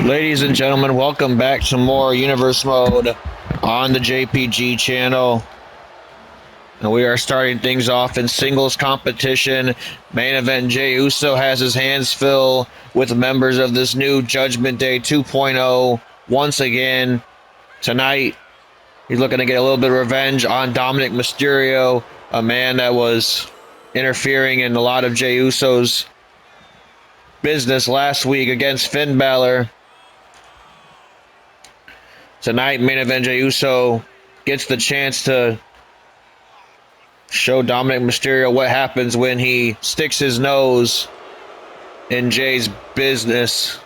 Ladies and gentlemen, welcome back to more Universe Mode on the JPG channel. And we are starting things off in singles competition. Main event, Jey Uso has his hands full with members of this new Judgment Day 2.0. Once again, tonight, he's looking to get a little bit of revenge on Dominic Mysterio, a man that was interfering in a lot of Jey Uso's business last week against Finn Balor. Tonight, main event, Jey Uso gets the chance to show Dominic Mysterio what happens when he sticks his nose in Jey's business.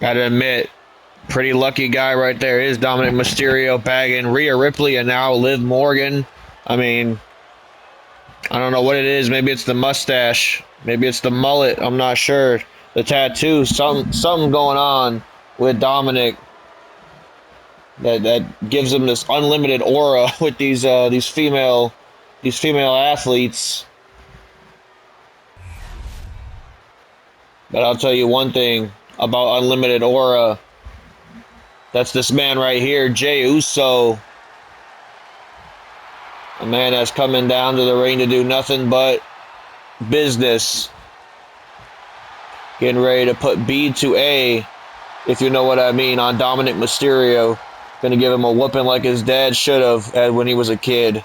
Gotta admit, pretty lucky guy right there is Dominic Mysterio, bagging Rhea Ripley and now Liv Morgan. I mean, I don't know what it is. Maybe it's the mustache. Maybe it's the mullet. I'm not sure. The tattoo. Something going on with Dominic that gives him this unlimited aura with these female athletes. But I'll tell you one thing about unlimited aura. That's this man right here, Jey Uso. A man that's coming down to the ring to do nothing but business. Getting ready to put B to A, if you know what I mean, on Dominic Mysterio. Gonna give him a whooping like his dad should have when he was a kid.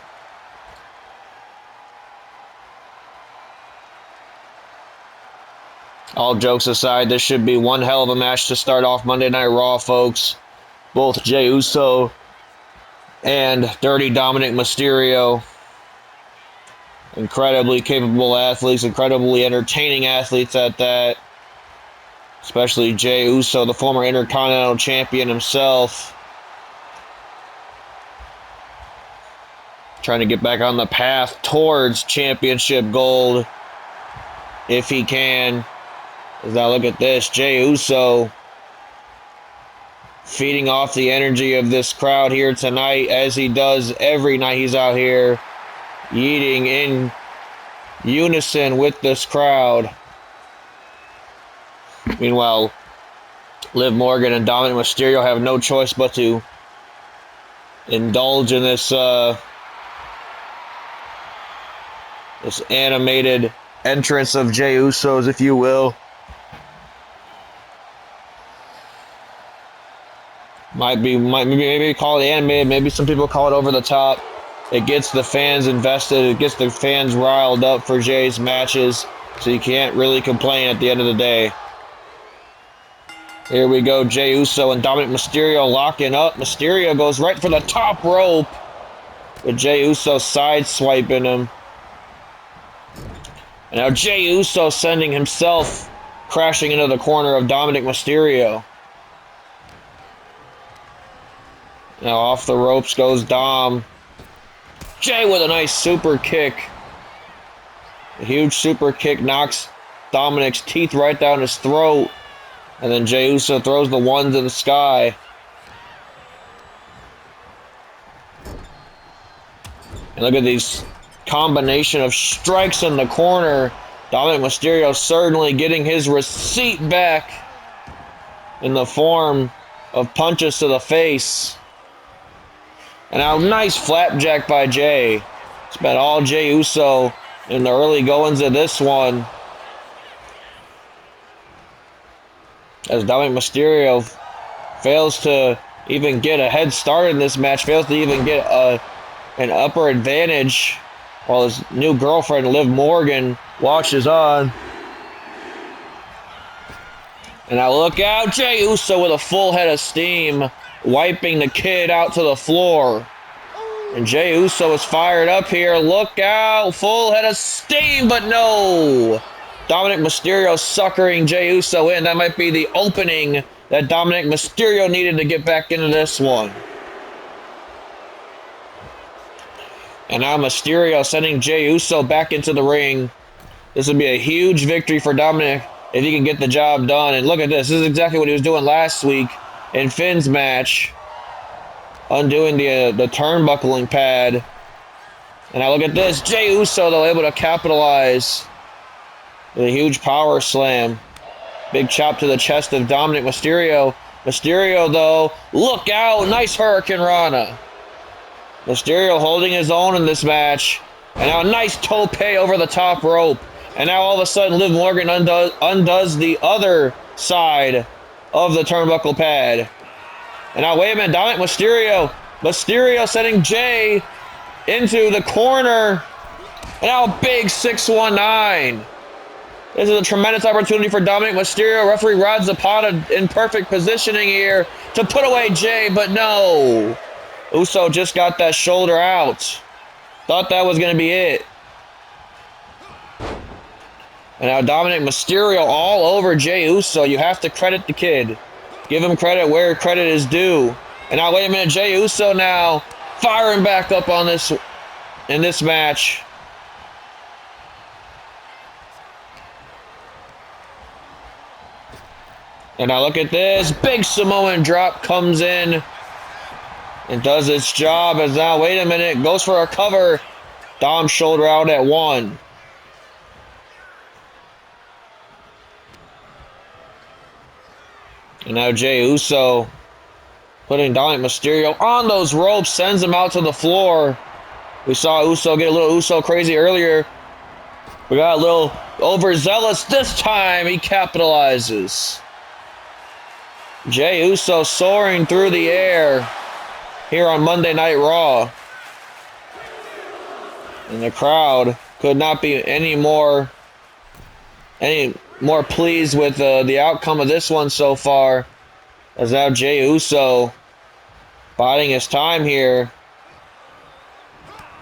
All jokes aside, this should be one hell of a match to start off Monday Night Raw, folks. Both Jey Uso and Dirty Dominic Mysterio. Incredibly capable athletes, incredibly entertaining athletes at that. Especially Jey Uso, the former Intercontinental Champion himself. Trying to get back on the path towards championship gold, if he can. Now look at this, Jey Uso feeding off the energy of this crowd here tonight, as he does every night he's out here, eating in unison with this crowd. Meanwhile, Liv Morgan and Dominic Mysterio have no choice but to indulge in this this animated entrance of Jey Uso's, if you will. Maybe call it animated, maybe some people call it over the top. It gets the fans invested, it gets the fans riled up for Jey's matches, so you can't really complain at the end of the day. Here we go, Jey Uso and Dominic Mysterio locking up. Mysterio goes right for the top rope, with Jey Uso side-swiping him. And now Jey Uso sending himself crashing into the corner of Dominic Mysterio. Now off the ropes goes Dom. Jey with a nice super kick. A huge super kick knocks Dominic's teeth right down his throat. And then Jey Uso throws the ones in the sky. And look at these combination of strikes in the corner. Dominic Mysterio certainly getting his receipt back in the form of punches to the face. And now nice flapjack by Jey. Spent all Jey Uso in the early goings of this one. As Dominic Mysterio fails to even get a head start in this match, fails to even get an upper advantage, while his new girlfriend Liv Morgan watches on. And now look out, Jey Uso with a full head of steam, wiping the kid out to the floor. And Jey Uso is fired up here. Look out, full head of steam, but no. Dominic Mysterio suckering Jey Uso in. That might be the opening that Dominic Mysterio needed to get back into this one. And now Mysterio sending Jey Uso back into the ring. This would be a huge victory for Dominic if he can get the job done. And look at this. This is exactly what he was doing last week in Finn's match. Undoing the turnbuckling pad. And now look at this. Jey Uso, though, able to capitalize with a huge power slam. Big chop to the chest of Dominic Mysterio. Mysterio, though, look out. Nice Hurricane Rana. Mysterio holding his own in this match. And now a nice tope over the top rope. And now all of a sudden Liv Morgan undoes the other side of the turnbuckle pad. And now wait a minute, Dominic Mysterio. Mysterio sending Jey into the corner. And now a big 619. This is a tremendous opportunity for Dominic Mysterio. Referee Rod Zapata in perfect positioning here to put away Jey, but no. Uso just got that shoulder out. Thought that was going to be it. And now Dominic Mysterio all over Jey Uso. You have to credit the kid. Give him credit where credit is due. And now wait a minute, Jey Uso now firing back up on this in this match. And now look at this. Big Samoan drop comes in and does its job. As now, wait a minute, goes for a cover. Dom shoulder out at 1. And now Jey Uso putting Dominic Mysterio on those ropes, sends him out to the floor. We saw Uso get a little Uso crazy earlier. We got a little overzealous this time. He capitalizes. Jey Uso soaring through the air here on Monday Night Raw. And the crowd could not be any more pleased with the outcome of this one so far. As now Jey Uso biding his time here.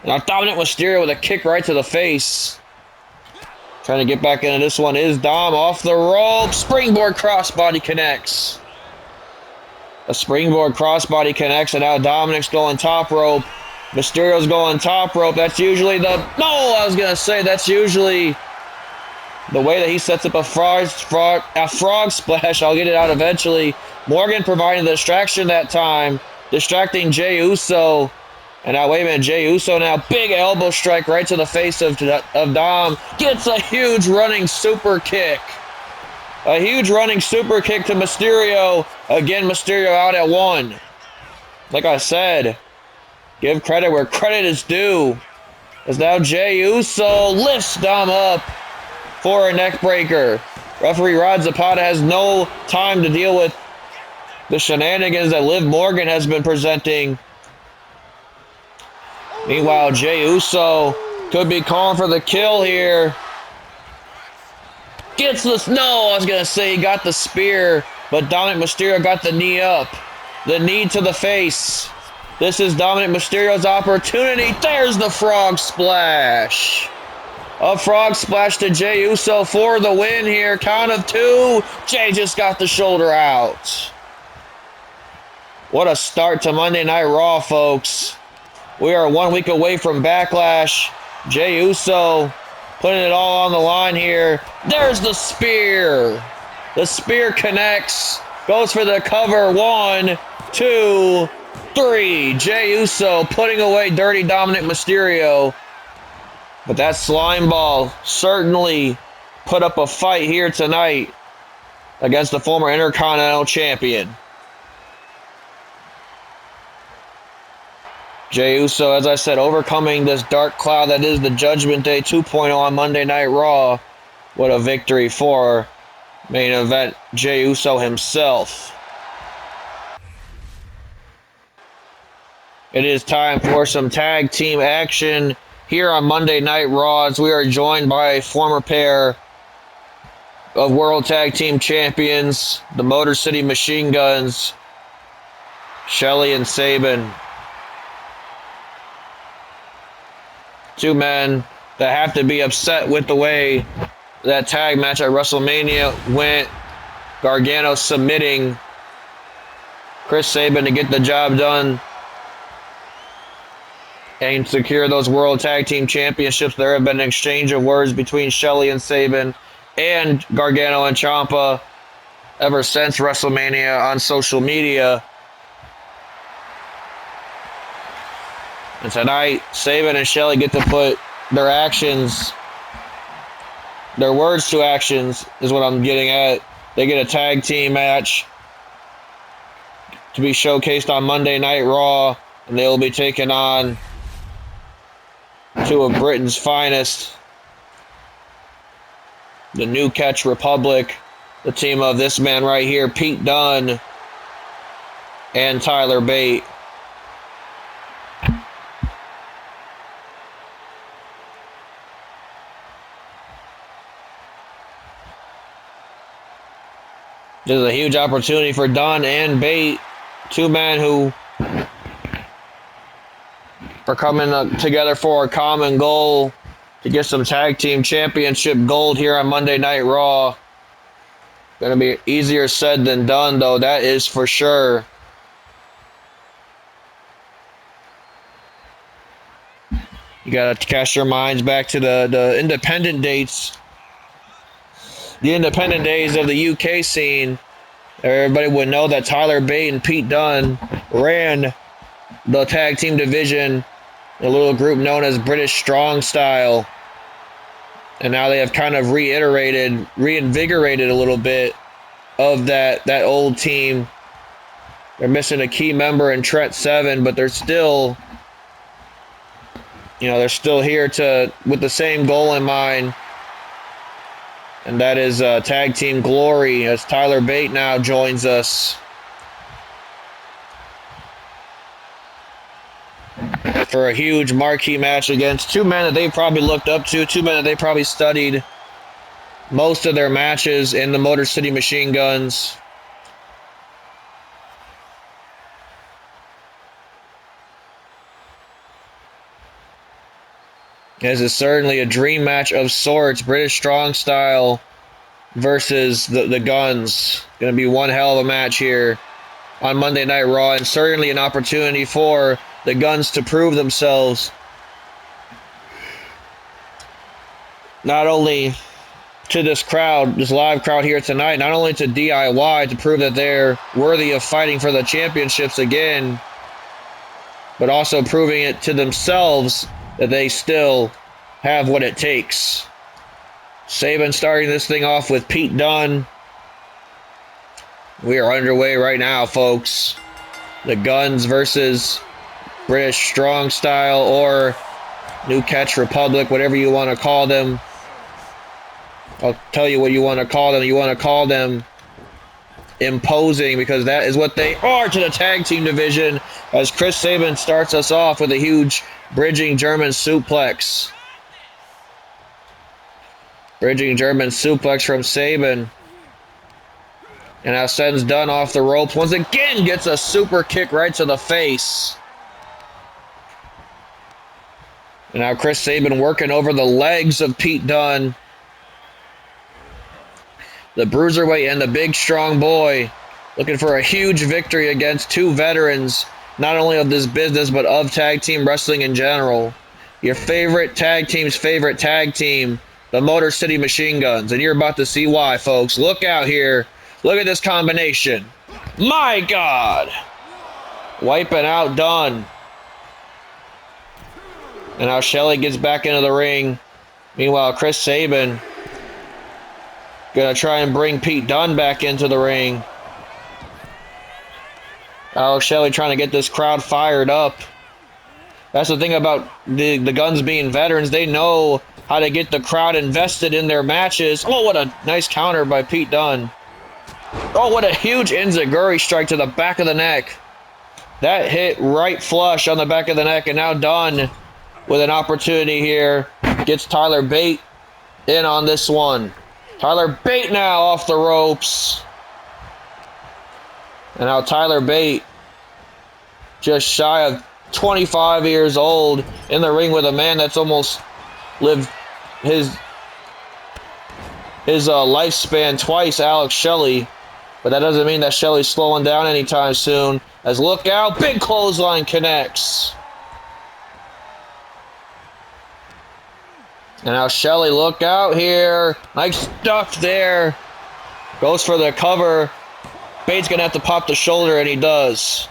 Now Dominic Mysterio with a kick right to the face. Trying to get back into this one is Dom off the rope. Springboard crossbody connects. A springboard crossbody connects, and now Dominic's going top rope. Mysterio's going top rope. That's usually that's usually the way that he sets up a frog splash. I'll get it out eventually. Morgan providing the distraction that time, distracting Jey Uso. And now, wait a minute, Jey Uso now, big elbow strike right to the face of Dom. Gets a huge running super kick. A huge running super kick to Mysterio. Again, Mysterio out at 1. Like I said, give credit where credit is due. As now Jey Uso lifts Dom up for a neck breaker. Referee Rod Zapata has no time to deal with the shenanigans that Liv Morgan has been presenting. Meanwhile, Jey Uso could be calling for the kill here. Gets this. No, I was going to say he got the spear, but Dominic Mysterio got the knee up. The knee to the face. This is Dominic Mysterio's opportunity. There's the frog splash. A frog splash to Jey Uso for the win here. Count of 2. Jey just got the shoulder out. What a start to Monday Night Raw, folks. We are 1 week away from Backlash. Jey Uso putting it all on the line here. There's the spear. The spear connects. Goes for the cover. 1, 2, 3. Jey Uso putting away Dirty Dominic Mysterio. But that slime ball certainly put up a fight here tonight against the former Intercontinental Champion. Jey Uso, as I said, overcoming this dark cloud that is the Judgment Day 2.0 on Monday Night Raw. What a victory for main event Jey Uso himself. It is time for some tag team action here on Monday Night Raw, as we are joined by a former pair of World Tag Team Champions, the Motor City Machine Guns, Shelly and Sabin. Two men that have to be upset with the way that tag match at WrestleMania went. Gargano submitting Chris Sabin to get the job done and secure those World Tag Team Championships. There have been an exchange of words between Shelly and Sabin and Gargano and Ciampa ever since WrestleMania on social media. And tonight, Sabin and Shelley get to put their actions, their words to actions is what I'm getting at. They get a tag team match to be showcased on Monday Night Raw, and they'll be taking on two of Britain's finest, the New Catch Republic, the team of this man right here, Pete Dunne and Tyler Bate. This is a huge opportunity for Dunne and Bate, two men who are coming together for a common goal to get some tag team championship gold here on Monday Night Raw. Gonna be easier said than done, though, that is for sure. You gotta cast your minds back to the independent dates. The independent days of the UK scene. Everybody would know that Tyler Bate and Pete Dunne ran the tag team division, a little group known as British Strong Style. And now they have kind of reinvigorated a little bit of that old team. They're missing a key member in Trent Seven, but they're still, they're still here with the same goal in mind. And that is tag team glory, as Tyler Bate now joins us for a huge marquee match against two men that they probably looked up to, two men that they probably studied most of their matches in the Motor City Machine Guns. This is certainly a dream match of sorts. British Strong Style versus the Guns. Going to be one hell of a match here on Monday Night Raw, and certainly an opportunity for the Guns to prove themselves. Not only to this crowd, this live crowd here tonight, not only to DIY to prove that they're worthy of fighting for the championships again, but also proving it to themselves that they still have what it takes. Sabin starting this thing off with Pete Dunne. We are underway right now, folks. The Guns versus British Strong Style, or New Catch Republic, whatever you want to call them. I'll tell you what you want to call them. You want to call them imposing, because that is what they are to the tag team division, as Chris Sabin starts us off with a huge bridging German suplex. Bridging German suplex from Sabin. And now sends Dunne off the ropes. Once again gets a super kick right to the face. And now Chris Sabin working over the legs of Pete Dunne. The bruiserweight and the big strong boy looking for a huge victory against two veterans, not only of this business, but of tag team wrestling in general. Your favorite tag team's favorite tag team, the Motor City Machine Guns. And you're about to see why, folks. Look out here. Look at this combination. My God. Wiping out Dunne. And now Shelley gets back into the ring. Meanwhile, Chris Sabin gonna try and bring Pete Dunne back into the ring. Alex Shelley trying to get this crowd fired up. That's the thing about the Guns being veterans. They know how to get the crowd invested in their matches. Oh, what a nice counter by Pete Dunne. Oh, what a huge enziguri strike to the back of the neck. That hit right flush on the back of the neck, and now Dunne with an opportunity here. Gets Tyler Bate in on this one. Tyler Bate now off the ropes. And now Tyler Bate, just shy of 25 years old, in the ring with a man that's almost lived his lifespan twice, Alex Shelley. But that doesn't mean that Shelley's slowing down anytime soon. As look out, big clothesline connects. And now Shelley, look out here. Nice stuff there. Goes for the cover. Bate's going to have to pop the shoulder, and he does.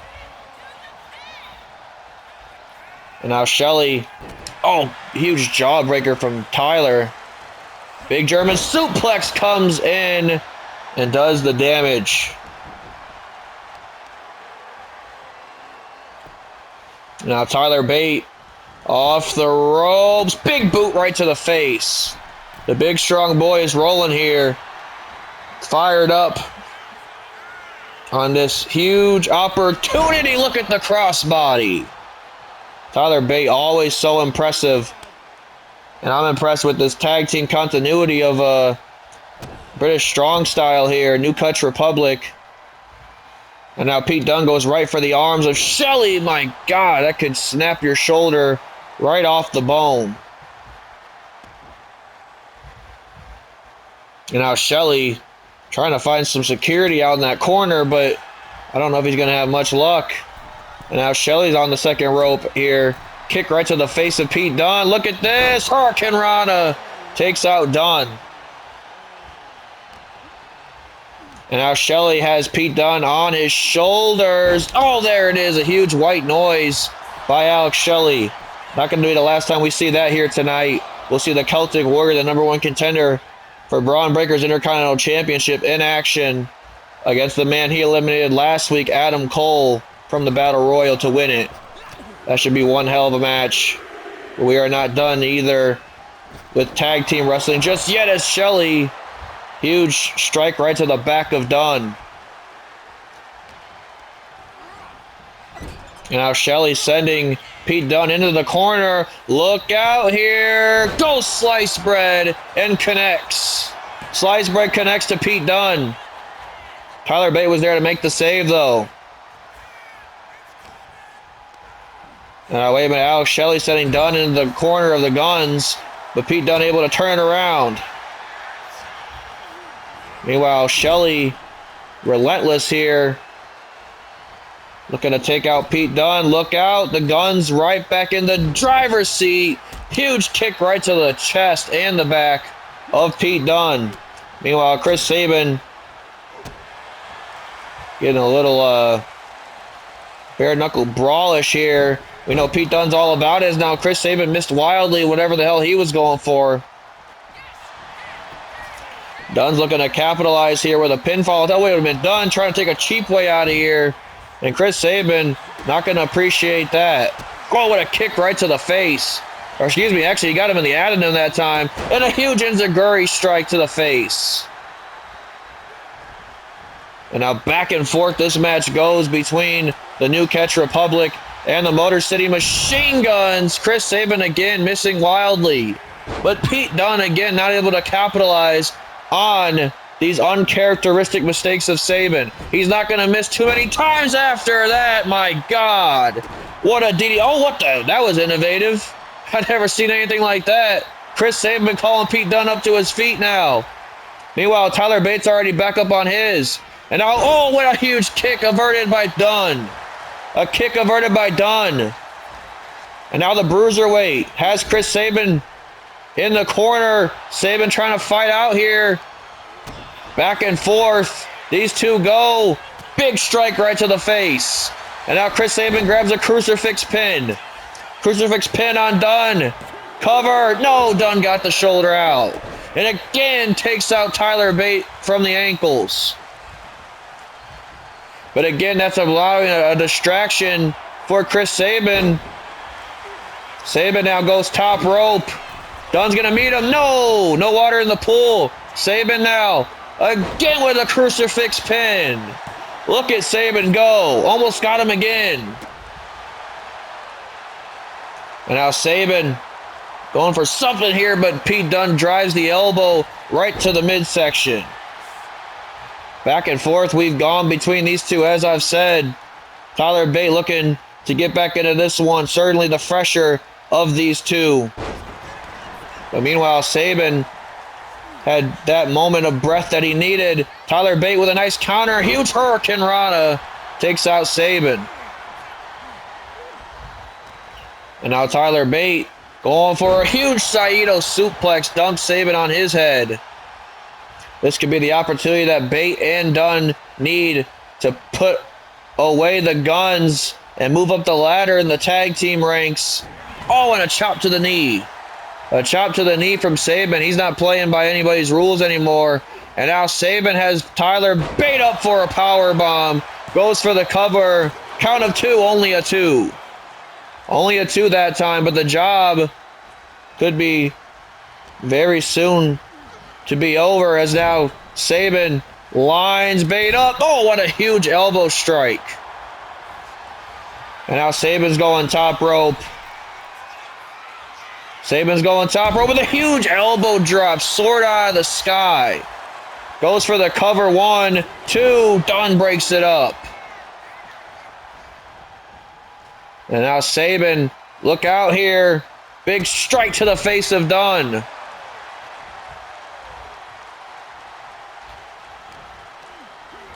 And now Shelley. Oh, huge jawbreaker from Tyler. Big German suplex comes in and does the damage. Now Tyler Bate off the ropes. Big boot right to the face. The big strong boy is rolling here. Fired up on this huge opportunity. Look at the crossbody. Tyler Bate always so impressive. And I'm impressed with this tag team continuity of British Strong Style here. New Cuts Republic. And now Pete Dunne goes right for the arms of Shelley. My God, that could snap your shoulder right off the bone. And now Shelley trying to find some security out in that corner, but I don't know if he's going to have much luck. And now Shelley's on the second rope here. Kick right to the face of Pete Dunne. Look at this. Hurricane Rana takes out Dunne. And now Shelley has Pete Dunne on his shoulders. Oh, there it is. A huge white noise by Alex Shelley. Not going to be the last time we see that here tonight. We'll see the Celtic Warrior, the #1 contender for Braun Breaker's Intercontinental Championship, in action against the man he eliminated last week, Adam Cole, from the Battle Royal to win it. That should be one hell of a match. But we are not done either with tag team wrestling just yet, as Shelley, huge strike right to the back of Dunne. And now Shelley sending Pete Dunne into the corner. Look out here. Goes slice bread and connects. Slice bread connects to Pete Dunne. Tyler Bate was there to make the save, though. Wait a minute. Alex Shelley sending Dunne into the corner of the Guns, but Pete Dunne able to turn around. Meanwhile, Shelley relentless here. Looking to take out Pete Dunne. Look out. The Guns right back in the driver's seat. Huge kick right to the chest and the back of Pete Dunne. Meanwhile, Chris Sabin getting a little bare knuckle brawlish here. We know Pete Dunne's all about it. Now Chris Sabin missed wildly whatever the hell he was going for. Dunne's looking to capitalize here with a pinfall. That would have been Dunne trying to take a cheap way out of here. And Chris Sabin not going to appreciate that. Oh, what a kick right to the face. Or excuse me, actually he got him in the addendum that time. And a huge enziguri strike to the face. And now back and forth this match goes between the New Catch Republic and the Motor City Machine Guns. Chris Sabin again missing wildly. But Pete Dunne again not able to capitalize on these uncharacteristic mistakes of Sabin. He's not going to miss too many times after that. My God. What a DD. Oh, what the? That was innovative. I've never seen anything like that. Chris Sabin calling Pete Dunne up to his feet now. Meanwhile, Tyler Bates already back up on his. And now, oh, what a huge kick averted by Dunne. A kick averted by Dunne. And now the Bruiserweight has Chris Sabin in the corner. Sabin trying to fight out here. Back and forth. These two go. Big strike right to the face. And now Chris Sabin grabs a crucifix pin. Crucifix pin on Dunne. Cover. No, Dunne got the shoulder out. And again takes out Tyler Bate from the ankles. But again, that's allowing a distraction for Chris Sabin. Sabin now goes top rope. Dunne's going to meet him. No, no water in the pool. Sabin now. Again with a crucifix pin. Look at Sabin go. Almost got him again. And now Sabin going for something here, but Pete Dunne drives the elbow right to the midsection. Back and forth we've gone between these two, as I've said. Tyler Bate looking to get back into this one. Certainly the fresher of these two. But meanwhile, Sabin had that moment of breath that he needed. Tyler Bate with a nice counter. Huge Hurricane Rana takes out Sabin. And now Tyler Bate going for a huge Saito suplex. Dumps Sabin on his head. This could be the opportunity that Bate and Dunne need to put away the Guns and move up the ladder in the tag team ranks. Oh, and a chop to the knee. A chop to the knee from Saban. He's not playing by anybody's rules anymore. And now Saban has Tyler bait up for a power bomb. Goes for the cover. Count of two, only a two. Only a two that time, but the job could be very soon to be over as now Saban lines bait up. Oh, what a huge elbow strike. And now Saban's going top rope. Saban's going top rope with a huge elbow drop. Sword out of the sky. Goes for the cover. 1, 2. Dunn breaks it up. And now Saban, look out here. Big strike to the face of Dunn.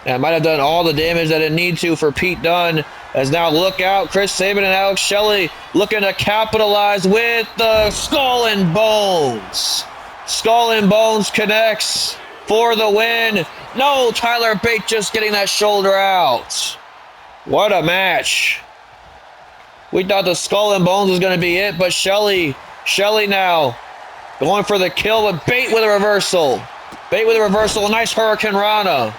And might have done all the damage that it need to for Pete Dunne. As now look out, Chris Saban and Alex Shelley looking to capitalize with the Skull and Bones. Skull and Bones connects for the win. No, Tyler Bate just getting that shoulder out. What a match. We thought the Skull and Bones was going to be it, but Shelley now going for the kill with Bate with a reversal. Bate with a reversal, a nice Hurricane Rana.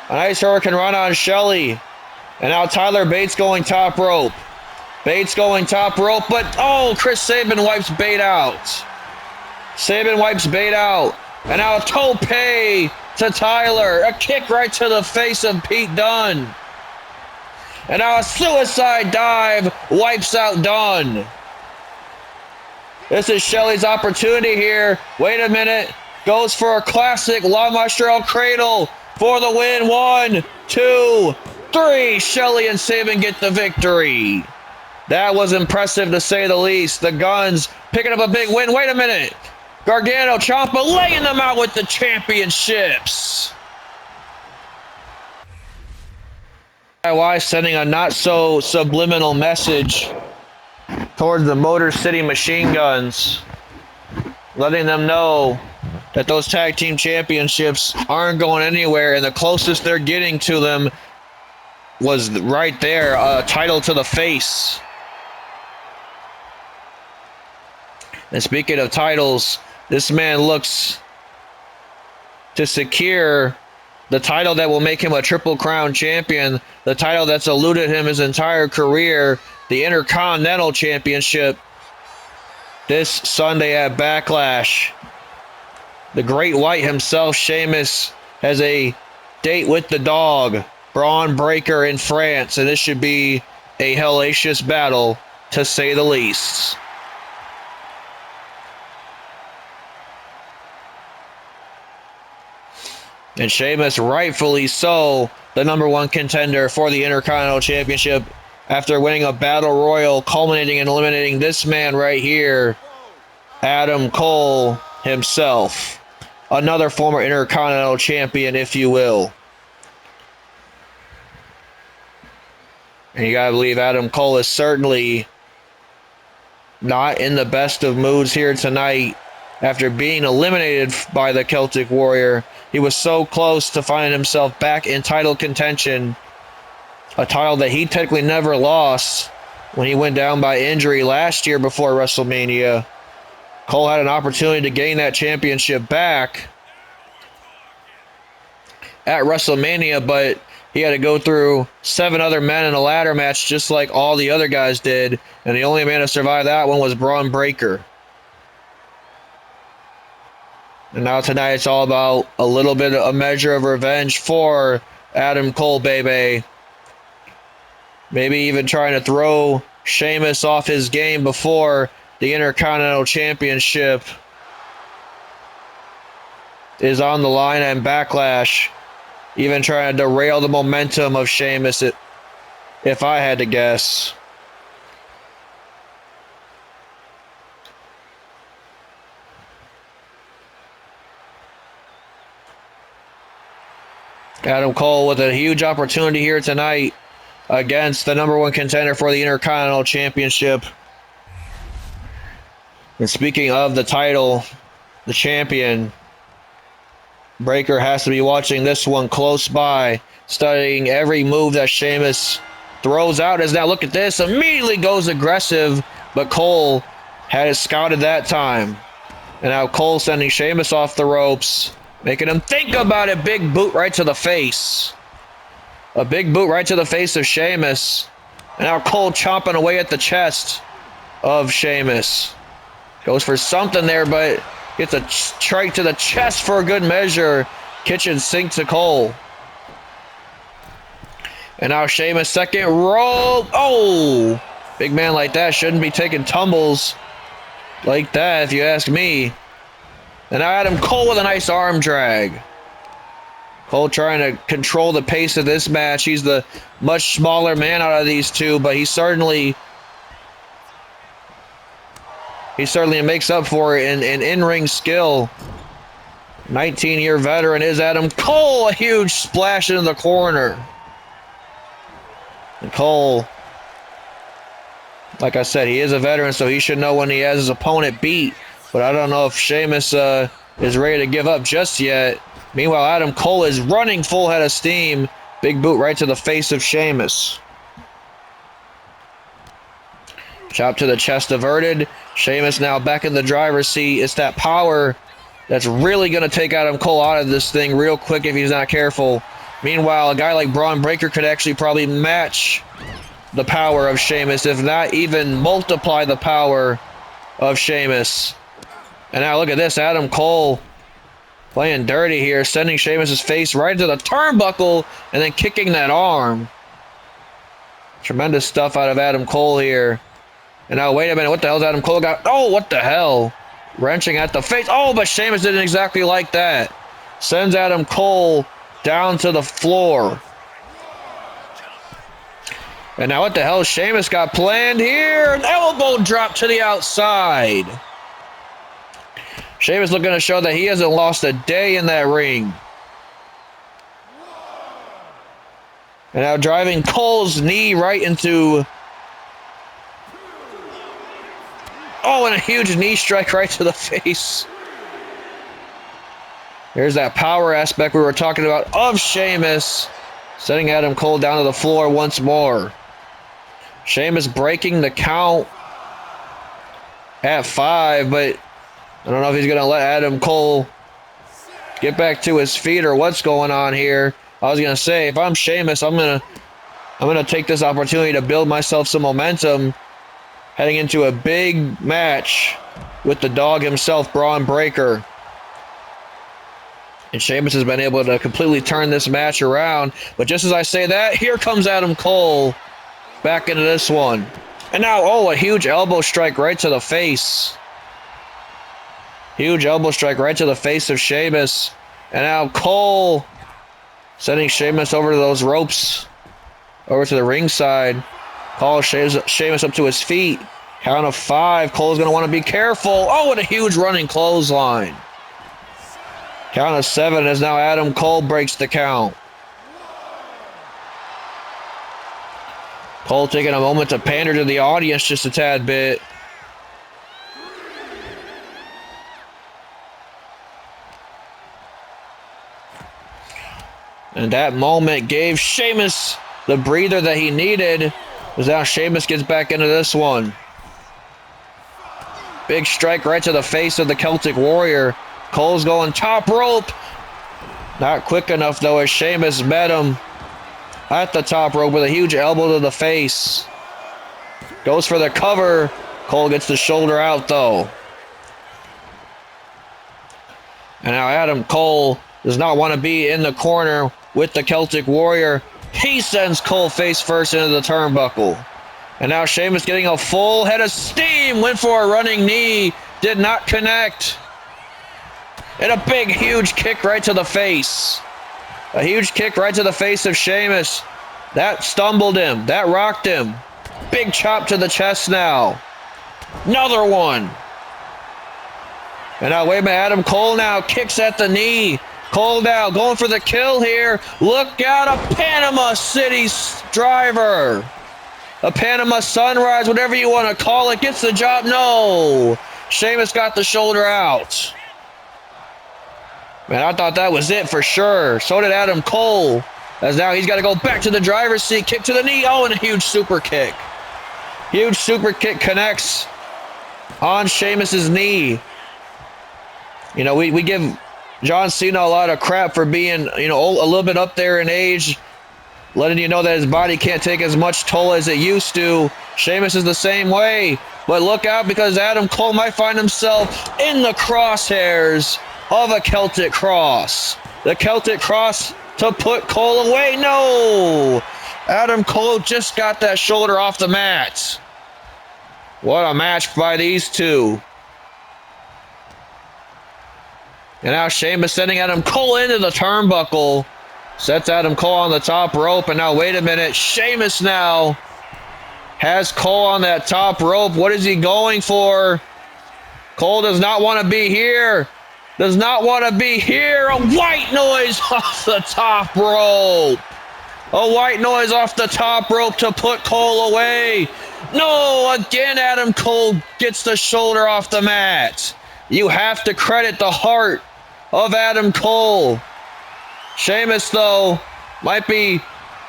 A nice Hurricane Rana on Shelley. And now Tyler Bates going top rope. Bates going top rope, but oh, Chris Saban wipes Bate out. Saban wipes Bate out. And now a tope to Tyler. A kick right to the face of Pete Dunne. And now a suicide dive wipes out Dunne. This is Shelley's opportunity here. Wait a minute. Goes for a classic La Maestral Cradle for the win. 1, 2, 3. Shelley and Saban get the victory. That was impressive to say the least. The Guns picking up a big win. Wait a minute. Gargano, Ciampa laying them out with the championships. DIY sending a not so subliminal message towards the Motor City Machine Guns, letting them know that those tag team championships aren't going anywhere, and the closest they're getting to them was right there, a title to the face. And speaking of titles, this man looks to secure the title that will make him a Triple Crown champion, the title that's eluded him his entire career, the Intercontinental Championship, this Sunday at Backlash. The Great White himself, Sheamus, has a date with the dog, Braun Breaker, in France, and this should be a hellacious battle, to say the least. And Sheamus, rightfully so, the #1 contender for the Intercontinental Championship after winning a Battle Royal, culminating in eliminating this man right here, Adam Cole himself. Another former Intercontinental Champion, if you will. And you gotta believe Adam Cole is certainly not in the best of moods here tonight after being eliminated by the Celtic Warrior. He was so close to finding himself back in title contention, a title that he technically never lost when he went down by injury last year before WrestleMania. Cole had an opportunity to gain that championship back at WrestleMania, but he had to go through 7 other men in a ladder match just like all the other guys did, and the only man to survive that one was Braun Breaker. And now tonight it's all about a little bit of a measure of revenge for Adam Cole, baby. Maybe even trying to throw Sheamus off his game before the Intercontinental Championship is on the line and Backlash. Even trying to derail the momentum of Sheamus, if I had to guess. Adam Cole with a huge opportunity here tonight against the #1 contender for the Intercontinental Championship. And speaking of the title, the champion, Breaker has to be watching this one close by, studying every move that Sheamus throws out as now look at this. Immediately goes aggressive, but Cole had it scouted that time. And now Cole sending Sheamus off the ropes, making him think about it. Big boot right to the face. A big boot right to the face of Sheamus. And now Cole chomping away at the chest of Sheamus. Goes for something there, but gets a strike to the chest for a good measure. Kitchen sink to Cole. And now Sheamus second rope. Oh! Big man like that shouldn't be taking tumbles like that, if you ask me. And now Adam Cole with a nice arm drag. Cole trying to control the pace of this match. He's the much smaller man out of these two, but he certainly makes up for it in in-ring skill. 19-year veteran is Adam Cole. A huge splash into the corner. And Cole, like I said, he is a veteran, so he should know when he has his opponent beat. But I don't know if Sheamus is ready to give up just yet. Meanwhile, Adam Cole is running full head of steam. Big boot right to the face of Sheamus. Chop to the chest averted. Sheamus now back in the driver's seat. It's that power that's really going to take Adam Cole out of this thing real quick if he's not careful. Meanwhile, a guy like Braun Breaker could actually probably match the power of Sheamus, if not even multiply the power of Sheamus. And now look at this, Adam Cole playing dirty here, sending Sheamus' face right into the turnbuckle and then kicking that arm. Tremendous stuff out of Adam Cole here. And now, wait a minute, what the hell's Adam Cole got? Oh, what the hell? Wrenching at the face. Oh, but Sheamus didn't exactly like that. Sends Adam Cole down to the floor. And now what the hell Sheamus got planned here? An elbow drop to the outside. Sheamus looking to show that he hasn't lost a day in that ring. And now driving Cole's knee right into... Oh, and a huge knee strike right to the face. There's that power aspect we were talking about of Sheamus. Sending Adam Cole down to the floor once more. Sheamus breaking the count at 5, but I don't know if he's going to let Adam Cole get back to his feet or what's going on here. I was going to say, if I'm Sheamus, I'm going to take this opportunity to build myself some momentum heading into a big match with the dog himself, Braun Breaker. And Sheamus has been able to completely turn this match around. But just as I say that, here comes Adam Cole back into this one. And now, oh, a huge elbow strike right to the face. Huge elbow strike right to the face of Sheamus. And now Cole sending Sheamus over to those ropes. Over to the ringside. Calls Sheamus up to his feet. Count of 5. Cole's going to want to be careful. Oh, and a huge running clothesline. Count of 7 as now Adam Cole breaks the count. Cole taking a moment to pander to the audience just a tad bit. And that moment gave Sheamus the breather that he needed. As now Sheamus gets back into this one. Big strike right to the face of the Celtic Warrior. Cole's going top rope. Not quick enough though as Sheamus met him at the top rope with a huge elbow to the face. Goes for the cover. Cole gets the shoulder out though. And now Adam Cole does not want to be in the corner with the Celtic Warrior. He sends Cole face first into the turnbuckle. And now Sheamus getting a full head of steam. Went for a running knee. Did not connect. And a big, huge kick right to the face. A huge kick right to the face of Sheamus. That stumbled him. That rocked him. Big chop to the chest now. Another one. And now, wait a minute. Adam Cole now kicks at the knee. Cole now going for the kill here. Look out, a Panama City driver. A Panama Sunrise, whatever you want to call it, gets the job. No. Sheamus got the shoulder out. Man, I thought that was it for sure. So did Adam Cole. As now he's got to go back to the driver's seat. Kick to the knee. Oh, and a huge super kick. Huge super kick connects on Sheamus's knee. You know, we give John Cena a lot of crap for being, you know, a little bit up there in age, letting you know that his body can't take as much toll as it used to. Sheamus is the same way. But look out, because Adam Cole might find himself in the crosshairs of a Celtic Cross. The Celtic Cross to put Cole away. No! Adam Cole just got that shoulder off the mat. What a match by these two. And now Sheamus sending Adam Cole into the turnbuckle. Sets Adam Cole on the top rope. And now, wait a minute. Sheamus now has Cole on that top rope. What is he going for? Cole does not want to be here. Does not want to be here. A white noise off the top rope. A white noise off the top rope to put Cole away. No, again Adam Cole gets the shoulder off the mat. You have to credit the heart of Adam Cole. Sheamus, though, might be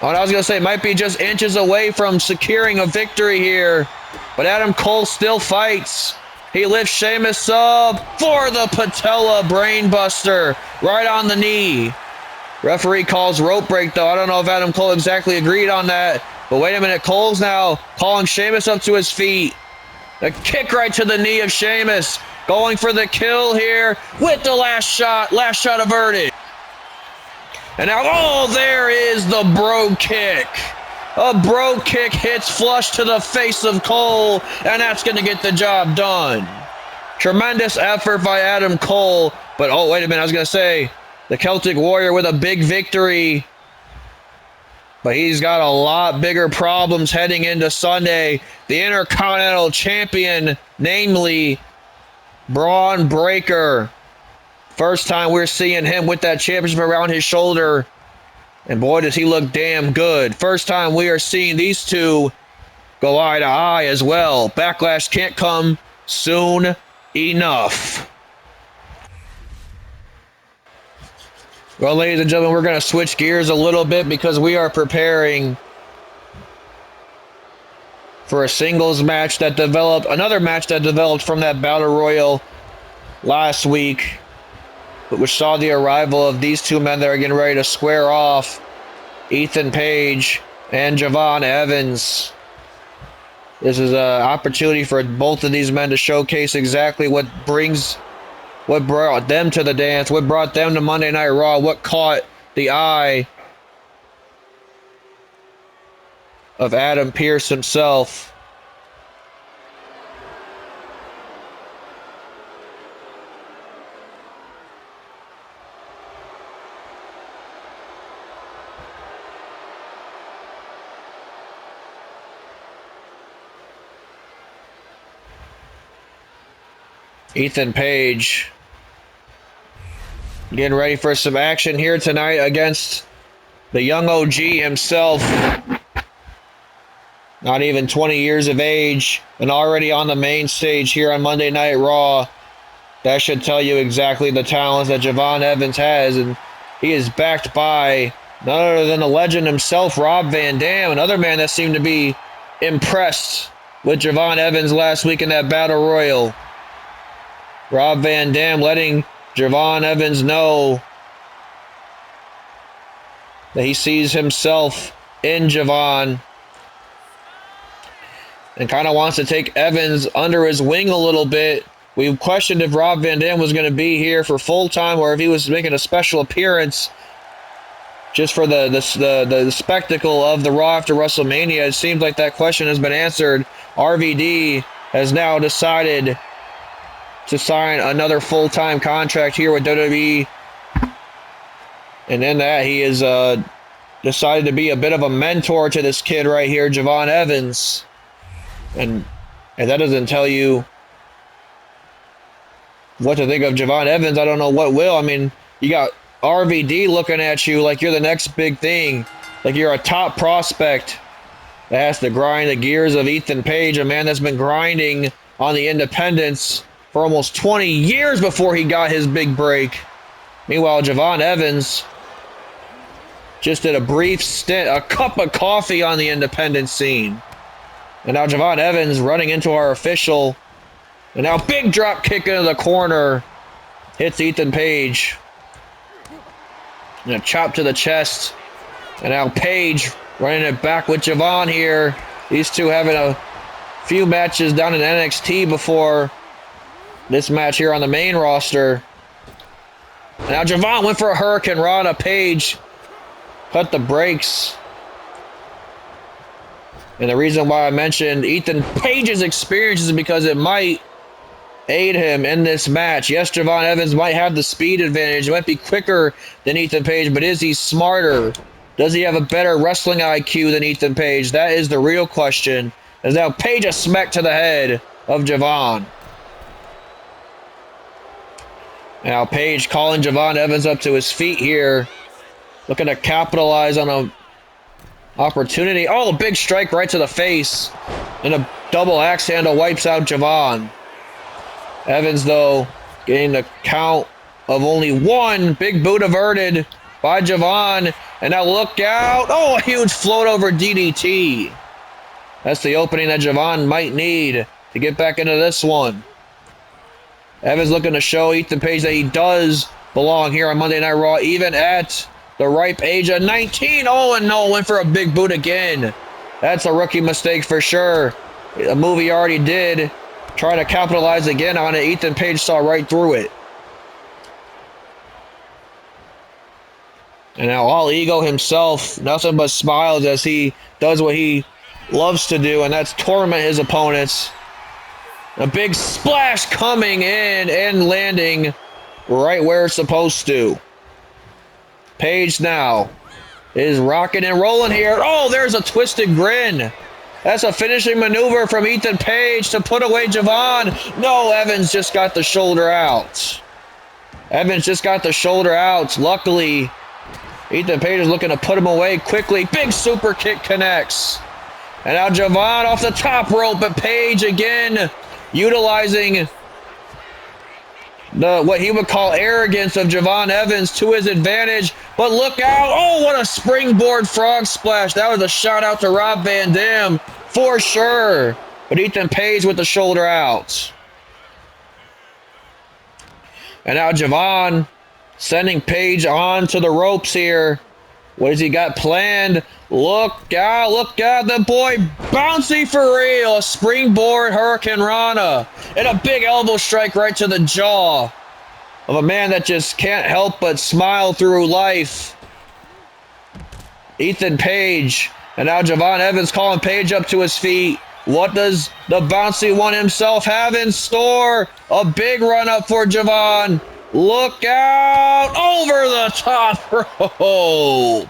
just inches away from securing a victory here. But Adam Cole still fights. He lifts Sheamus up for the patella brainbuster right on the knee. Referee calls rope break, though. I don't know if Adam Cole exactly agreed on that. But wait a minute, Cole's now calling Sheamus up to his feet. A kick right to the knee of Sheamus. Going for the kill here with the last shot averted. And now, oh, there is the bro kick. A bro kick hits flush to the face of Cole, and that's going to get the job done. Tremendous effort by Adam Cole. But, oh, wait a minute, I was going to say, the Celtic Warrior with a big victory. But he's got a lot bigger problems heading into Sunday. The Intercontinental Champion, namely Braun Breaker. First time we're seeing him with that championship around his shoulder. And boy, does he look damn good. First time we are seeing these two go eye to eye as well. Backlash can't come soon enough. Well, ladies and gentlemen, we're going to switch gears a little bit because we are preparing for a singles match that developed, another match that developed from that Battle Royal last week, which saw the arrival of these two men that are getting ready to square off, Page and Jevon Evans. This is an opportunity for both of these men to showcase exactly what brought them to the dance, what brought them to Monday Night Raw, what caught the eye of Adam Pearce himself. Page getting ready for some action here tonight against the young OG himself. Not even 20 years of age and already on the main stage here on Monday Night Raw. That should tell you exactly the talents that Jevon Evans has, and he is backed by none other than the legend himself, Rob Van Dam, another man that seemed to be impressed with Jevon Evans last week in that Battle Royal. Rob Van Dam letting Jevon Evans know that he sees himself in Jevon and kind of wants to take Evans under his wing a little bit. We questioned if Rob Van Dam was going to be here for full time or if he was making a special appearance just for the spectacle of the Raw after WrestleMania. It seems like that question has been answered. RVD has now decided to sign another full-time contract here with WWE. And in that, he has decided to be a bit of a mentor to this kid right here, Jevon Evans. And that doesn't tell you what to think of Jevon Evans. I don't know what will. I mean, you got RVD looking at you like you're the next big thing. Like you're a top prospect that has to grind the gears of Page, a man that's been grinding on the independents for almost 20 years before he got his big break. Meanwhile, Jevon Evans just did a brief stint, a cup of coffee on the independent scene. And now Jevon Evans running into our official. And now big drop kick into the corner. Hits Ethan Page. And a chop to the chest. And now Page running it back with Jevon here. These two having a few matches down in NXT before this match here on the main roster. And now Jevon went for a Hurricane Rana. Page cut the brakes. And the reason why I mentioned Ethan Page's experience is because it might aid him in this match. Yes, Jevon Evans might have the speed advantage. It might be quicker than Ethan Page, but is he smarter? Does he have a better wrestling IQ than Ethan Page? That is the real question. As now Page a smack to the head of Jevon. Now Page calling Jevon Evans up to his feet here. Looking to capitalize on a opportunity. Oh, a big strike right to the face. And a double axe handle wipes out Jevon. Evans, though, getting the count of only one. Big boot averted by Jevon. And now look out. Oh, a huge float over DDT. That's the opening that Jevon might need to get back into this one. Evans looking to show Ethan Page that he does belong here on Monday Night Raw, even at the ripe age of 19. Oh, and no, went for a big boot again. That's a rookie mistake for sure. A move he already did. Trying to capitalize again on it. Ethan Page saw right through it. And now all ego himself, nothing but smiles as he does what he loves to do, and that's torment his opponents. A big splash coming in and landing right where it's supposed to. Page now is rocking and rolling here. Oh, there's a twisted grin. That's a finishing maneuver from Ethan Page to put away Jevon. No, Evans just got the shoulder out. Evans just got the shoulder out. Luckily, Ethan Page is looking to put him away quickly. Big super kick connects. And now Jevon off the top rope, but Page again utilizing what he would call arrogance of Jevon Evans to his advantage. But look out. Oh, what a springboard frog splash. That was a shout out to Rob Van Dam for sure. But Ethan Page with the shoulder out. And now Jevon sending Page on to the ropes here. What has he got planned? Look out, the boy bouncy for real. A springboard Hurricane Rana. And a big elbow strike right to the jaw of a man that just can't help but smile through life. Ethan Page. And now Jevon Evans calling Page up to his feet. What does the bouncy one himself have in store? A big run up for Jevon. Look out! Over the top rope!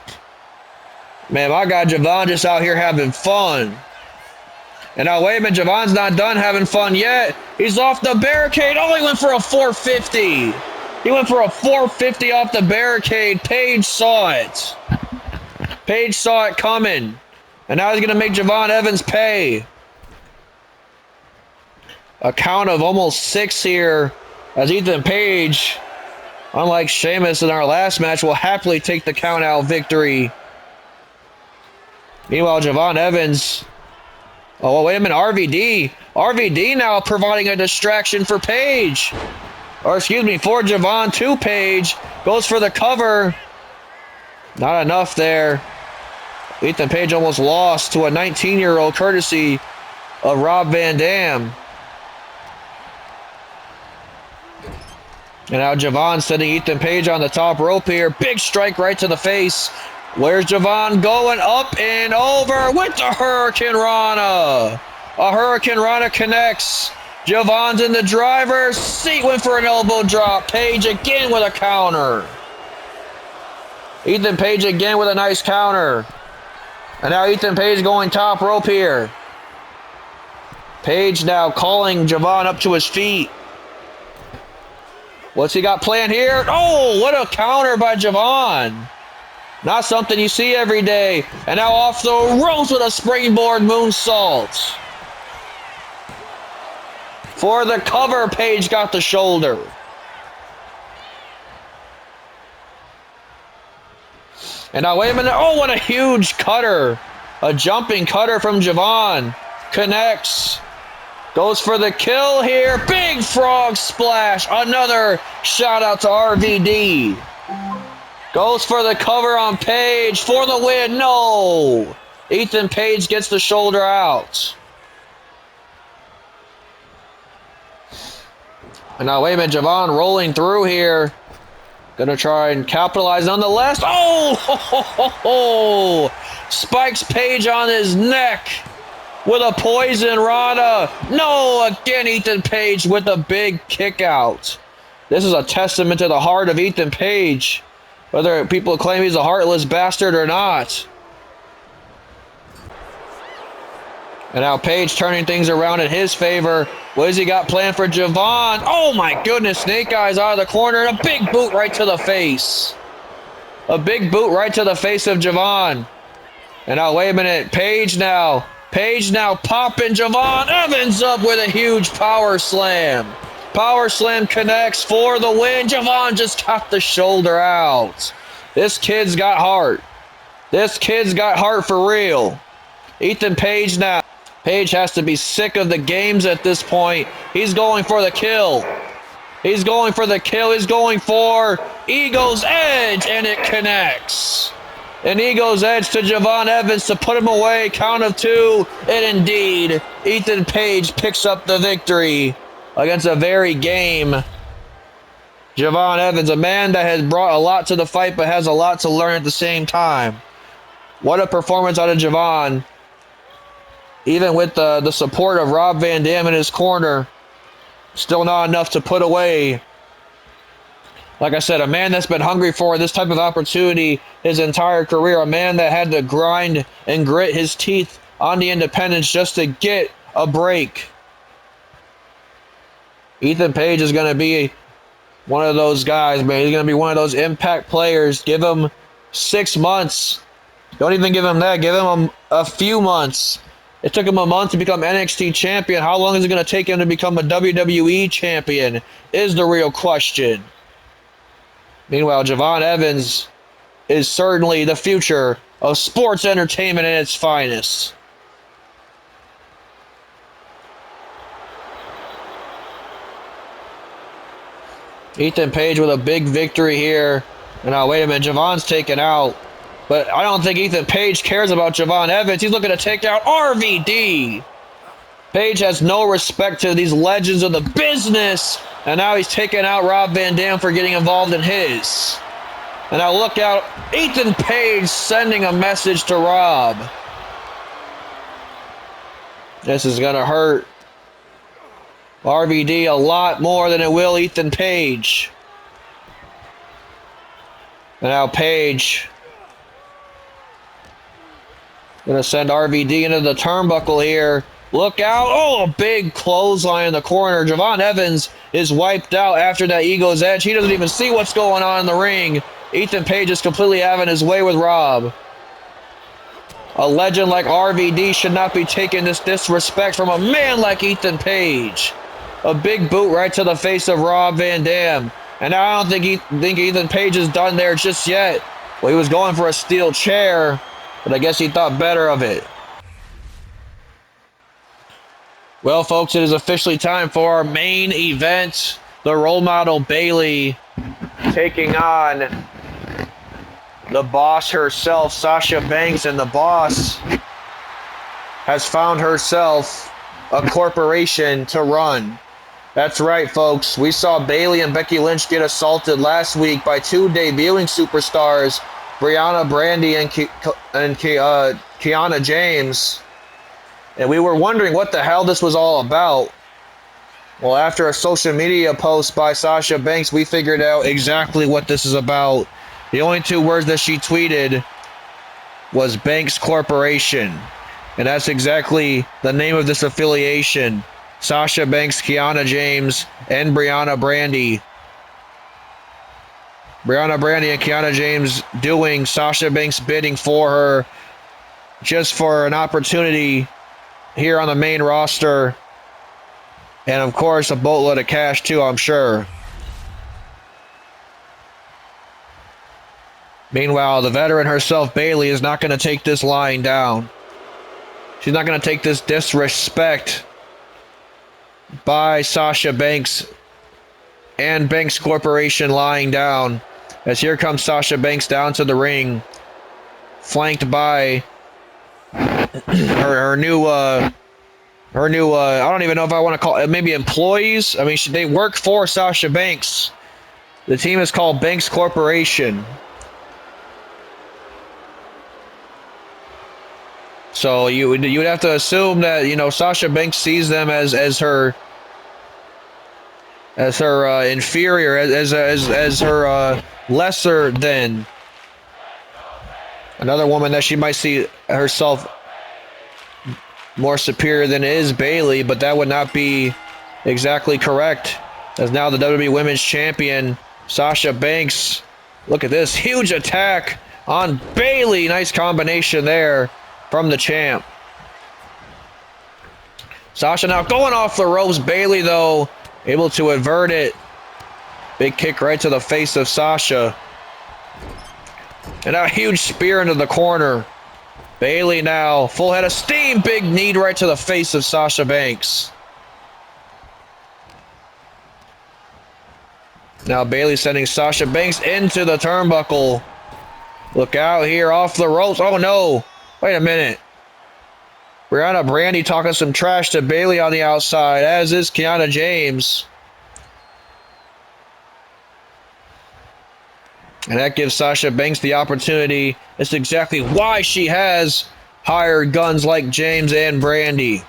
Man, my guy Jevon just out here having fun. And now, wait a minute, Jevon's not done having fun yet. He's off the barricade. Oh, he went for a 450. He went for a 450 off the barricade. Page saw it. Page saw it coming. And now he's going to make Jevon Evans pay. A count of almost 6 here. As Ethan Page, unlike Sheamus in our last match, will happily take the count-out victory. Meanwhile, Jevon Evans... Oh, wait a minute, RVD. RVD now providing a distraction for Page. Or, excuse me, for Jevon to Page. Goes for the cover. Not enough there. Ethan Page almost lost to a 19-year-old courtesy of Rob Van Dam. And now Jevon sending Ethan Page on the top rope here. Big strike right to the face. Where's Jevon going? Up and over with the Hurricane Rana. A Hurricane Rana connects. Jevon's in the driver's seat. Went for an elbow drop. Page again with a counter. Ethan Page again with a nice counter. And now Ethan Page going top rope here. Page now calling Jevon up to his feet. What's he got planned here? Oh, what a counter by Jevon. Not something you see every day. And now off the ropes with a springboard moonsault. For the cover, Page got the shoulder. And now, wait a minute. Oh, what a huge cutter. A jumping cutter from Jevon. Connects. Goes for the kill here. Big frog splash. Another shout out to RVD. Goes for the cover on Page for the win. No. Ethan Page gets the shoulder out. And now, wait a minute. Jevon rolling through here. Gonna try and capitalize nonetheless. Oh! Ho, ho, ho, ho. Spikes Page on his neck with a poison Rana. No, again, Ethan Page with a big kick out. This is a testament to the heart of Ethan Page, whether people claim he's a heartless bastard or not. And now Page turning things around in his favor. What has he got planned for Jevon? Oh my goodness, Snake Eyes out of the corner and a big boot right to the face. A big boot right to the face of Jevon. And now, wait a minute, Page now popping Jevon Evans up with a huge power slam. Power slam connects for the win. Jevon just got the shoulder out. This kid's got heart. This kid's got heart for real. Ethan Page now. Page has to be sick of the games at this point. He's going for the kill. He's going for the kill. He's going for Ego's Edge, and it connects. An Ego's Edge to Jevon Evans to put him away. Count of two. And indeed, Ethan Page picks up the victory against a very game Jevon Evans, a man that has brought a lot to the fight but has a lot to learn at the same time. What a performance out of Jevon. Even with the support of Rob Van Dam in his corner, still not enough to put away. Like I said, a man that's been hungry for this type of opportunity his entire career. A man that had to grind and grit his teeth on the independents just to get a break. Ethan Page is going to be one of those guys, man. He's going to be one of those impact players. Give him 6 months. Don't even give him that. Give him a few months. It took him a month to become NXT champion. How long is it going to take him to become a WWE champion is the real question. Meanwhile, Jevon Evans is certainly the future of sports entertainment at its finest. Ethan Page with a big victory here. And now, wait a minute, Jevon's taken out. But I don't think Ethan Page cares about Jevon Evans. He's looking to take out RVD. Page has no respect to these legends of the business. And now he's taking out Rob Van Dam for getting involved in his. And now look out, Ethan Page sending a message to Rob. This is going to hurt RVD a lot more than it will Ethan Page. And now Page going to send RVD into the turnbuckle here. Look out. Oh, a big clothesline in the corner. Jevon Evans is wiped out after that Ego's Edge. He doesn't even see what's going on in the ring. Ethan Page is completely having his way with Rob. A legend like RVD should not be taking this disrespect from a man like Ethan Page. A big boot right to the face of Rob Van Dam. And I don't think Ethan Page is done there just yet. Well, he was going for a steel chair, but I guess he thought better of it. Well, folks, it is officially time for our main event. The role model Bayley taking on the boss herself, Sasha Banks, and the boss has found herself a corporation to run. That's right, folks. We saw Bayley and Becky Lynch get assaulted last week by two debuting superstars, Brianna Brandy and Kiana James. And we were wondering what the hell this was all about. Well, after a social media post by Sasha Banks, we figured out exactly what this is about. The only two words that she tweeted was Banks Corporation. And that's exactly the name of this affiliation. Sasha Banks, Kiana James, and Brianna Brandy. Brianna Brandy and Kiana James doing Sasha Banks' bidding for her just for an opportunity here on the main roster. And of course, a boatload of cash too, I'm sure. Meanwhile, the veteran herself, Bayley, is not going to take this lying down. She's not going to take this disrespect by Sasha Banks and Banks Corporation lying down. As here comes Sasha Banks down to the ring, flanked by her new I don't even know if I want to call it, maybe employees. I mean, they work for Sasha Banks. The team is called Banks Corporation. So you would have to assume that, you know, Sasha Banks sees them as her inferior, as her lesser than. Another woman that she might see herself more superior than is Bayley, but that would not be exactly correct, as now the WWE Women's Champion Sasha Banks, look at this huge attack on Bayley. Nice combination there from the champ. Sasha now going off the ropes. Bayley, though, able to avert it. Big kick right to the face of Sasha. And a huge spear into the corner. Bayley now, full head of steam. Big knee right to the face of Sasha Banks. Now Bayley sending Sasha Banks into the turnbuckle. Look out here, off the ropes. Oh no, wait a minute. Brianna Brandy talking some trash to Bayley on the outside, as is Kiana James. And that gives Sasha Banks the opportunity. That's exactly why she has hired guns like James and Brandy.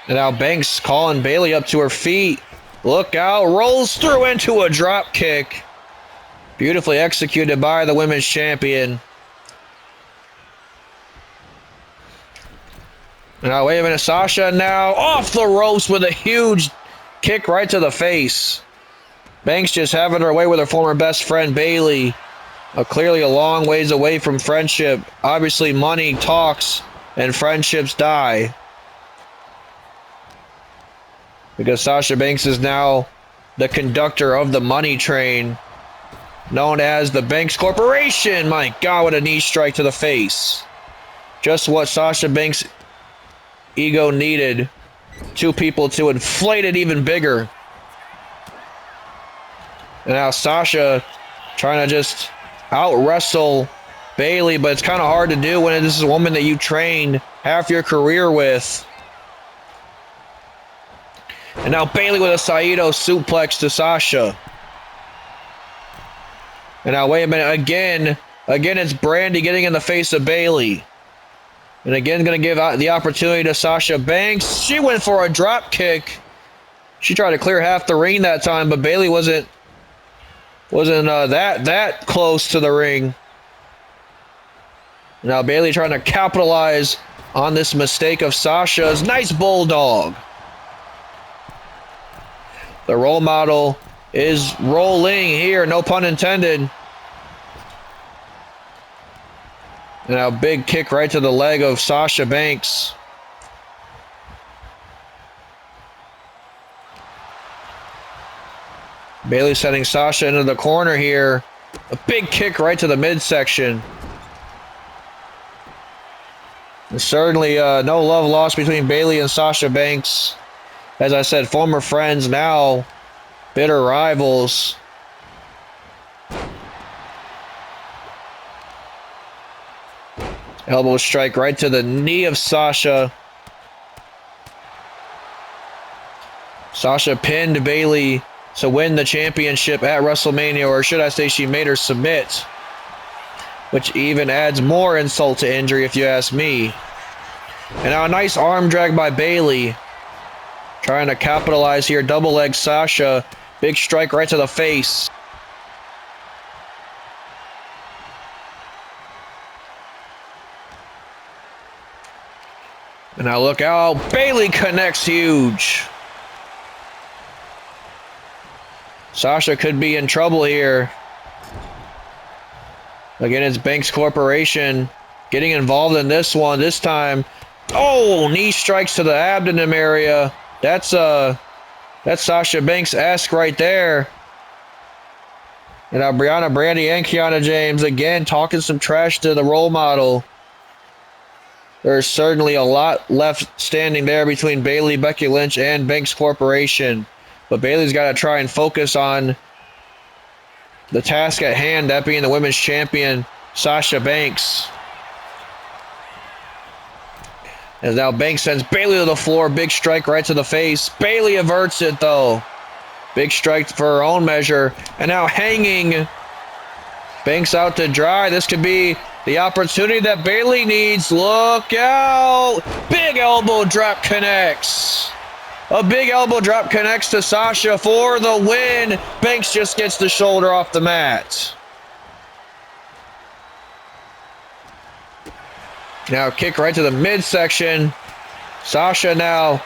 And now Banks calling Bayley up to her feet. Look out, rolls through into a drop kick. Beautifully executed by the women's champion. Now, wait a minute, Sasha now off the ropes with a huge kick right to the face. Banks just having her way with her former best friend, Bayley. Clearly a long ways away from friendship. Obviously, money talks and friendships die. Because Sasha Banks is now the conductor of the money train, known as the Banks Corporation. My God, what a knee strike to the face. Just what Sasha Banks' ego needed. Two people to inflate it even bigger. And now Sasha trying to just out-wrestle Bayley, but it's kind of hard to do when this is a woman that you trained half your career with. And now Bayley with a Saito suplex to Sasha. And now wait a minute, again it's Brandy getting in the face of Bayley. And again going to give out the opportunity to Sasha Banks. She went for a drop kick. She tried to clear half the ring that time, but Bayley wasn't that close to the ring. Now Bayley trying to capitalize on this mistake of Sasha's. Nice bulldog. The role model is rolling here, no pun intended. Now big kick right to the leg of Sasha Banks. Bayley sending Sasha into the corner here. A big kick right to the midsection. And certainly no love lost between Bayley and Sasha Banks. As I said, former friends, now bitter rivals. Elbow strike right to the knee of Sasha. Sasha pinned Bayley to win the championship at WrestleMania, or should I say she made her submit, which even adds more insult to injury if you ask me. And now a nice arm drag by Bayley. Trying to capitalize here, double leg Sasha. Big strike right to the face. And now look out, Bayley connects huge. Sasha could be in trouble here. Again, it's Banks Corporation getting involved in this one. This time, oh, knee strikes to the abdomen area. That's That's Sasha Banks-esque right there. And now Brianna Brandy and Kiana James again talking some trash to the role model. There's certainly a lot left standing there between Bayley, Becky Lynch, and Banks Corporation. But Bayley's got to try and focus on the task at hand, that being the women's champion, Sasha Banks. As now Banks sends Bayley to the floor. Big strike right to the face. Bayley averts it, though. Big strike for her own measure. And now hanging. Banks out to dry. This could be the opportunity that Bayley needs. Look out. Big elbow drop connects. A big elbow drop connects to Sasha for the win. Banks just gets the shoulder off the mat. Now kick right to the midsection. Sasha now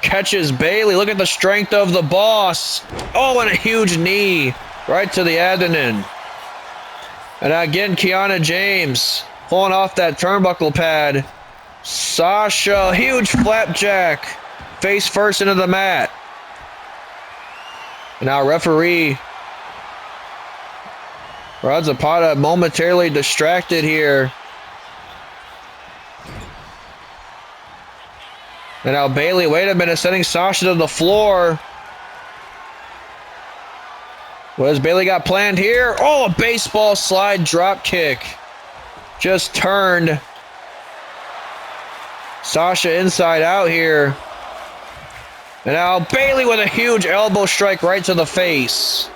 catches Bayley. Look at the strength of the boss. Oh, and a huge knee right to the abdomen. And again, Kiana James pulling off that turnbuckle pad. Sasha, huge flapjack. Face first into the mat. And now referee Rod Zapata momentarily distracted here. And now Bayley, wait a minute, sending Sasha to the floor. What has Bayley got planned here? Oh, a baseball slide drop kick. Just turned Sasha inside out here. And now Bayley with a huge elbow strike right to the face.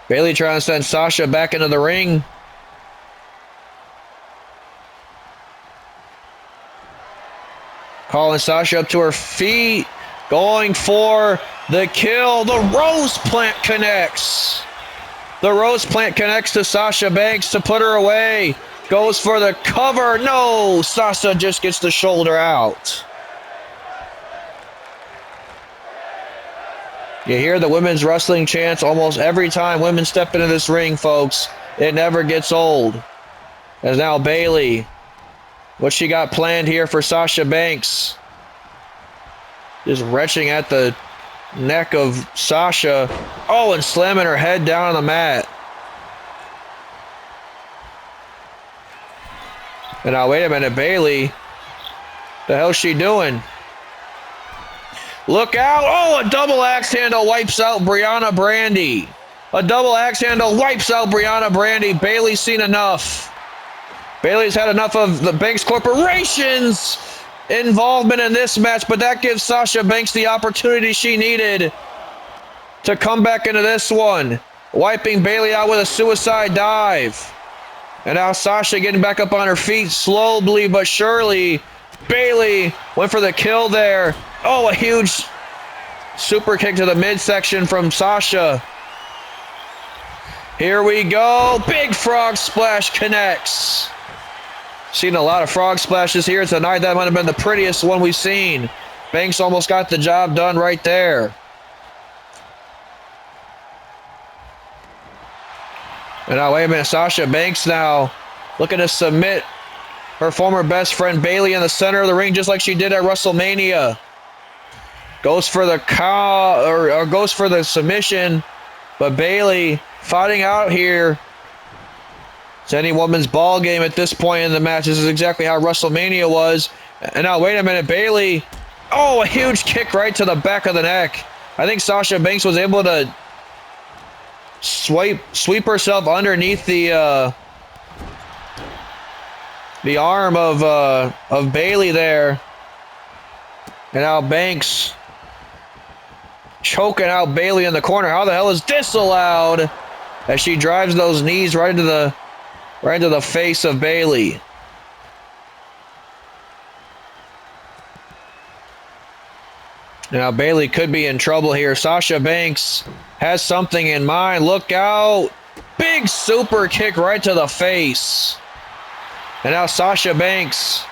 Bayley trying to send Sasha back into the ring. Calling Sasha up to her feet. Going for the kill. The Rose Plant connects. The Rose Plant connects to Sasha Banks to put her away. Goes for the cover. No, Sasha just gets the shoulder out. You hear the women's wrestling chants almost every time women step into this ring, folks. It never gets old. As now Bayley, what she got planned here for Sasha Banks? Just retching at the neck of Sasha. Oh, and slamming her head down on the mat. And now, wait a minute, Bayley. The hell's she doing? Look out. Oh, a double axe handle wipes out Brianna Brandy. A double axe handle wipes out Brianna Brandy. Bayley's seen enough. Bayley's had enough of the Banks Corporation's involvement in this match, but that gives Sasha Banks the opportunity she needed to come back into this one. Wiping Bayley out with a suicide dive. And now Sasha getting back up on her feet slowly but surely. Bayley went for the kill there. Oh, a huge super kick to the midsection from Sasha. Here we go. Big frog splash connects. Seen a lot of frog splashes here tonight. That might have been the prettiest one we've seen. Banks almost got the job done right there. And now, wait a minute, Sasha Banks now looking to submit her former best friend Bayley in the center of the ring, just like she did at WrestleMania. Goes for the goes for the submission, but Bayley fighting out here. It's any woman's ball game at this point in the match. This is exactly how WrestleMania was. And now, wait a minute, Bayley. Oh, a huge kick right to the back of the neck. I think Sasha Banks was able to sweep herself underneath the arm of Bayley there. And now Banks choking out Bayley in the corner. How the hell is this allowed? As she drives those knees right into the face of Bayley. Now Bayley could be in trouble here. Sasha Banks has something in mind. Look out. Big super kick right to the face. And now Sasha Banks.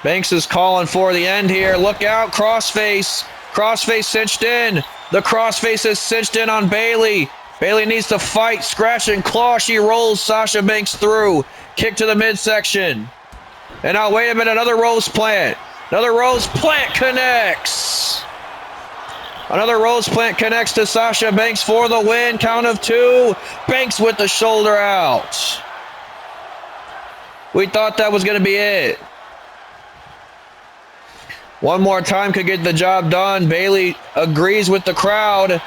Banks is calling for the end here. Look out. Crossface. Crossface cinched in. The crossface is cinched in on Bayley. Bayley needs to fight. Scratch and claw. She rolls Sasha Banks through. Kick to the midsection. And now, wait a minute, another rose plant. Another rose plant connects. Another rose plant connects to Sasha Banks for the win. Count of 2. Banks with the shoulder out. We thought that was going to be it. One more time could get the job done. Bayley agrees with the crowd,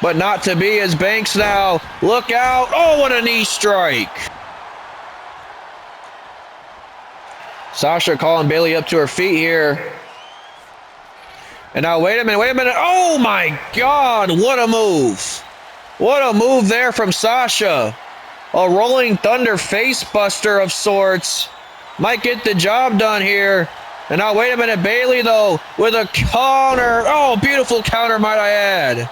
but not to be as Banks now. Look out. Oh, what a knee strike. Sasha calling Bayley up to her feet here. And now, wait a minute. Oh, my God. What a move. What a move there from Sasha. A rolling thunder face buster of sorts. Might get the job done here. And now, wait a minute. Bayley, though, with a counter. Oh, beautiful counter, might I add.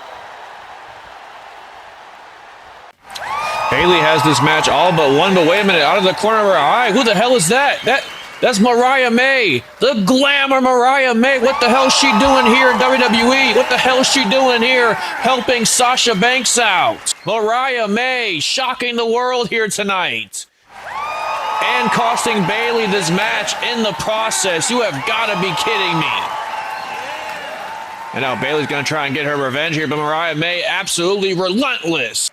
Bayley has this match all but won, but wait a minute. Out of the corner of her eye. Who the hell is that? That's Mariah May, the glamour Mariah May. What the hell is she doing here in WWE? What the hell is she doing here helping Sasha Banks out? Mariah May shocking the world here tonight. And costing Bayley this match in the process. You have got to be kidding me. And now Bayley's going to try and get her revenge here, but Mariah May absolutely relentless.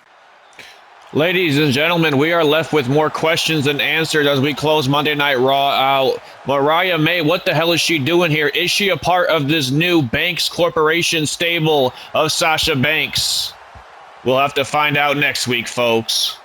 Ladies and gentlemen, we are left with more questions than answers as we close Monday Night Raw out. Mariah May, what the hell is she doing here? Is she a part of this new Banks Corporation stable of Sasha Banks? We'll have to find out next week, folks.